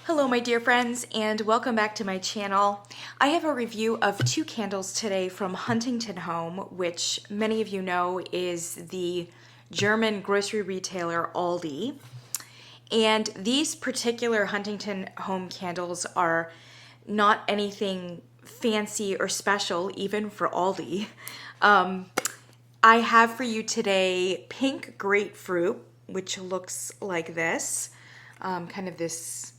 Hello my dear friends, and welcome back to my channel. I have a review of two candles today from Huntington Home, which many of you know is the German grocery retailer Aldi. And these particular Huntington Home candles are not anything fancy or special, even for Aldi. I have for you today pink grapefruit, which looks like this, kind of this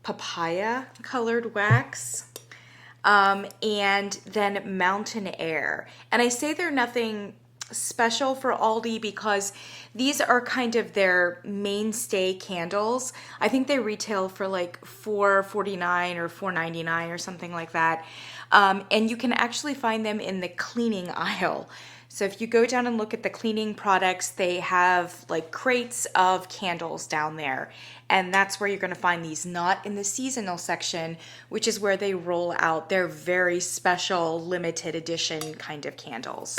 papaya colored wax, and then Mountain Air. And I say they're nothing special for Aldi because these are kind of their mainstay candles. I think they retail for like $4.49 or $4.99 or something like that. And you can actually find them in the cleaning aisle. So if you go down and look at the cleaning products, they have like crates of candles down there. And that's where you're going to find these, not in the seasonal section, which is where they roll out their very special limited edition kind of candles.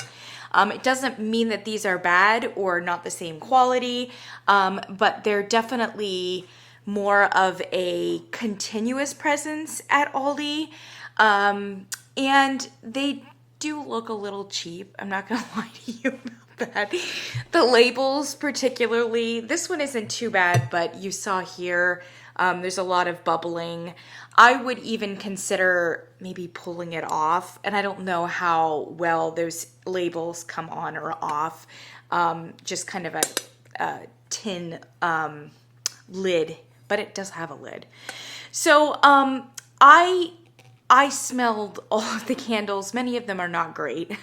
It doesn't mean that these are bad or not the same quality, but they're definitely more of a continuous presence at Aldi. And they do look a little cheap. I'm not gonna lie to you about that. The labels particularly, this one isn't too bad, but you saw here, there's a lot of bubbling. I would even consider maybe pulling it off, and I don't know how well those labels come on or off. Just kind of a tin lid, but it does have a lid. So I smelled all of the candles. Many of them are not great.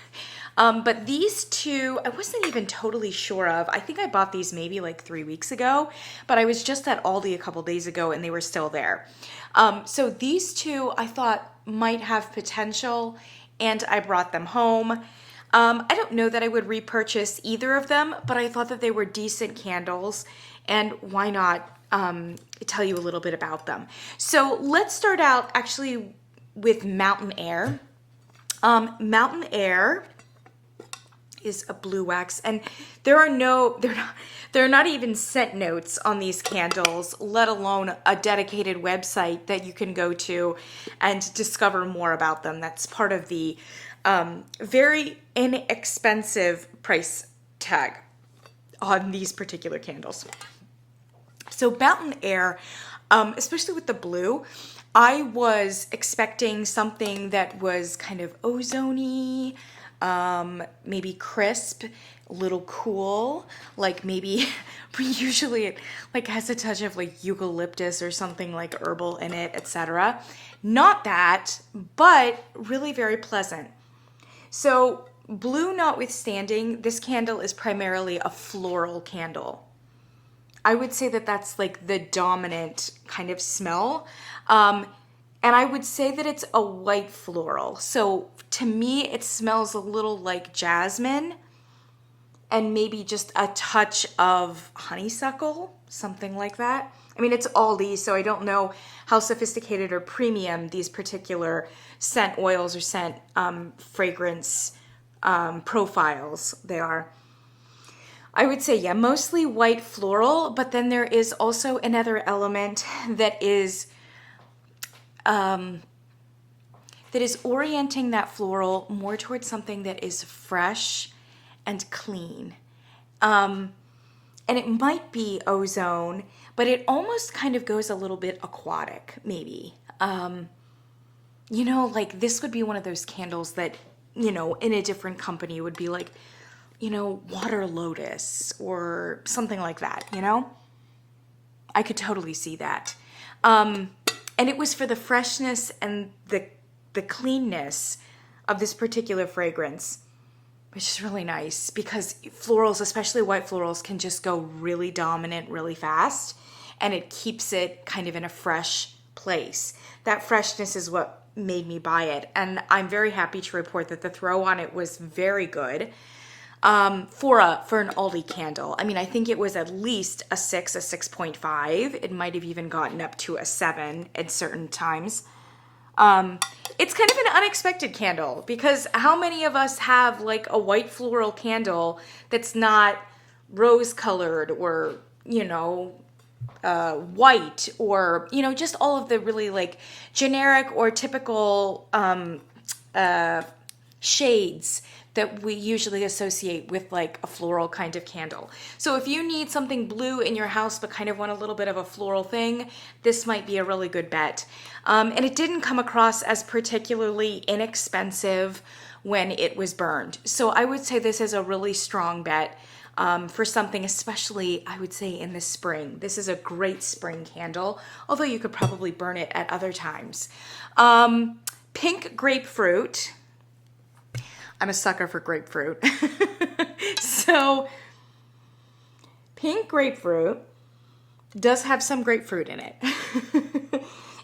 But these two, I wasn't even totally sure of. I think I bought these maybe like 3 weeks ago, but I was just at Aldi a couple days ago and they were still there. So these two I thought might have potential and I brought them home. I don't know that I would repurchase either of them, but I thought that they were decent candles and why not tell you a little bit about them. So let's start out actually with Mountain Air. Mountain Air is a blue wax, and there are not even scent notes on these candles, let alone a dedicated website that you can go to and discover more about them. That's part of the very inexpensive price tag on these particular candles. So Mountain Air, especially with the blue, I was expecting something that was kind of ozone-y, maybe crisp, a little cool, like maybe usually it like has a touch of like eucalyptus or something like herbal in it, etc. Not that, but really very pleasant. So blue notwithstanding, this candle is primarily a floral candle. I would say that that's like the dominant kind of smell. And I would say that it's a white floral. So to me, it smells a little like jasmine and maybe just a touch of honeysuckle, something like that. I mean, it's Aldi, so I don't know how sophisticated or premium these particular scent oils or scent fragrance profiles they are. I would say, yeah, mostly white floral, but then there is also another element that is orienting that floral more towards something that is fresh and clean. And it might be ozone, but it almost kind of goes a little bit aquatic, maybe. You know, like this would be one of those candles that, you know, in a different company would be like, you know, water lotus or something like that, you know? I could totally see that. And it was for the freshness and the cleanness of this particular fragrance, which is really nice because florals, especially white florals, can just go really dominant really fast, and it keeps it kind of in a fresh place. That freshness is what made me buy it, and I'm very happy to report that the throw on it was very good. For an Aldi candle. I mean, I think it was at least a 6, a 6.5. It might have even gotten up to a 7 at certain times. It's kind of an unexpected candle because how many of us have like a white floral candle that's not rose colored or, you know, white, or, you know, just all of the really like generic or typical shades that we usually associate with like a floral kind of candle. So if you need something blue in your house but kind of want a little bit of a floral thing, this might be a really good bet. And it didn't come across as particularly inexpensive when it was burned. So I would say this is a really strong bet for something, especially I would say in the spring. This is a great spring candle, although you could probably burn it at other times. Pink grapefruit. I'm a sucker for grapefruit. So pink grapefruit does have some grapefruit in it.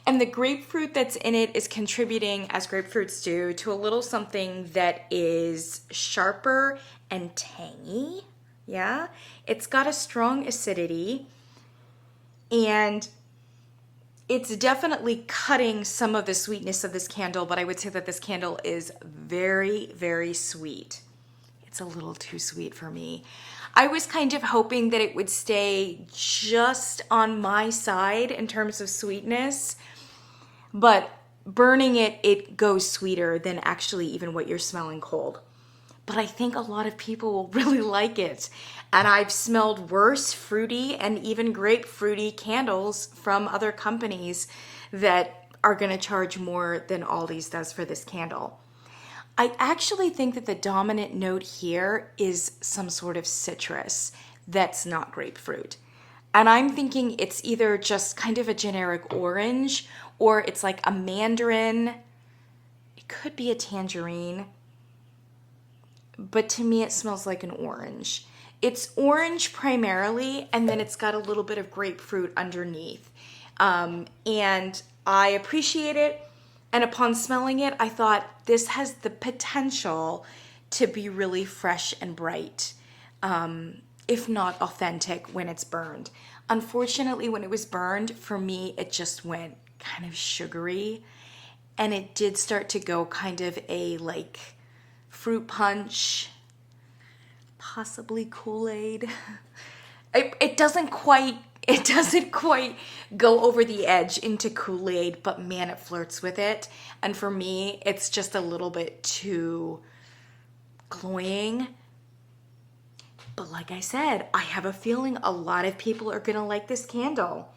And the grapefruit that's in it is contributing, as grapefruits do, to a little something that is sharper and tangy. Yeah, it's got a strong acidity, and it's definitely cutting some of the sweetness of this candle, but I would say that this candle is very, very sweet. It's a little too sweet for me. I was kind of hoping that it would stay just on my side in terms of sweetness, but burning it, it goes sweeter than actually even what you're smelling cold. But I think a lot of people will really like it. And I've smelled worse fruity and even grapefruity candles from other companies that are going to charge more than Aldi's does for this candle. I actually think that the dominant note here is some sort of citrus that's not grapefruit. And I'm thinking it's either just kind of a generic orange, or it's like a mandarin. It could be a tangerine. But to me, it smells like an orange. It's orange primarily, and then it's got a little bit of grapefruit underneath. And I appreciate it. And upon smelling it, I thought this has the potential to be really fresh and bright, if not authentic when it's burned. Unfortunately, when it was burned, for me, it just went kind of sugary. And it did start to go kind of a like fruit punch, possibly Kool-Aid. It doesn't quite go over the edge into Kool-Aid, but man, it flirts with it. And for me, it's just a little bit too cloying. But like I said, I have a feeling a lot of people are gonna like this candle.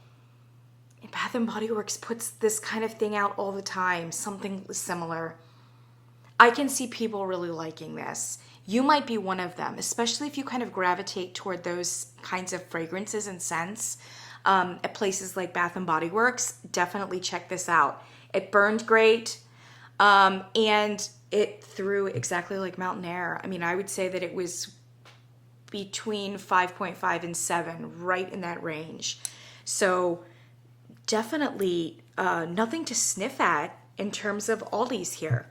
And Bath & Body Works puts this kind of thing out all the time, something similar. I can see people really liking this. You might be one of them, especially if you kind of gravitate toward those kinds of fragrances and scents at places like Bath & Body Works. Definitely check this out. It burned great, and it threw exactly like Mountain Air. I mean, I would say that it was between 5.5 and 7, right in that range. So definitely nothing to sniff at in terms of Aldi's here.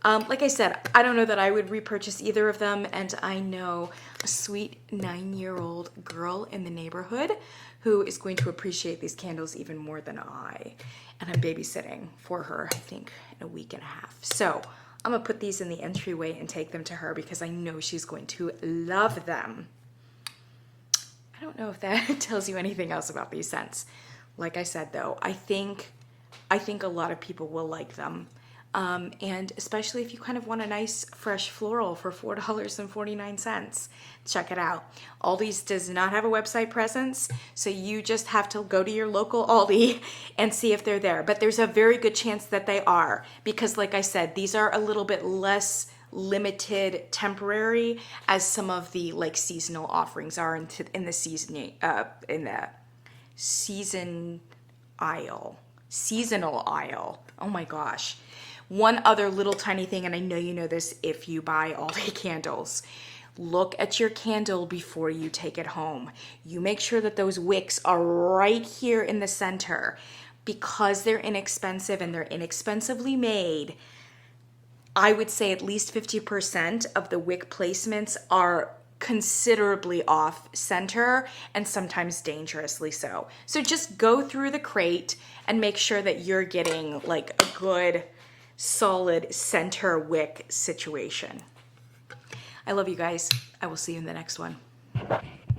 Like I said, I don't know that I would repurchase either of them, and I know a sweet 9-year-old girl in the neighborhood who is going to appreciate these candles even more than I. And I'm babysitting for her, I think, in a week and a half. So I'm gonna put these in the entryway and take them to her because I know she's going to love them. I don't know if that tells you anything else about these scents. Like I said, though, I think a lot of people will like them. And especially if you kind of want a nice fresh floral for $4.49, check it out. Aldi's does not have a website presence, so you just have to go to your local Aldi and see if they're there. But there's a very good chance that they are, because like I said, these are a little bit less limited, temporary, as some of the like seasonal offerings are in the season seasonal aisle. Oh my gosh. One other little tiny thing, and I know you know this if you buy Aldi candles. Look at your candle before you take it home. You make sure that those wicks are right here in the center. Because they're inexpensive and they're inexpensively made, I would say at least 50% of the wick placements are considerably off center, and sometimes dangerously so. So just go through the crate and make sure that you're getting like a good solid center wick situation. I love you guys. I will see you in the next one.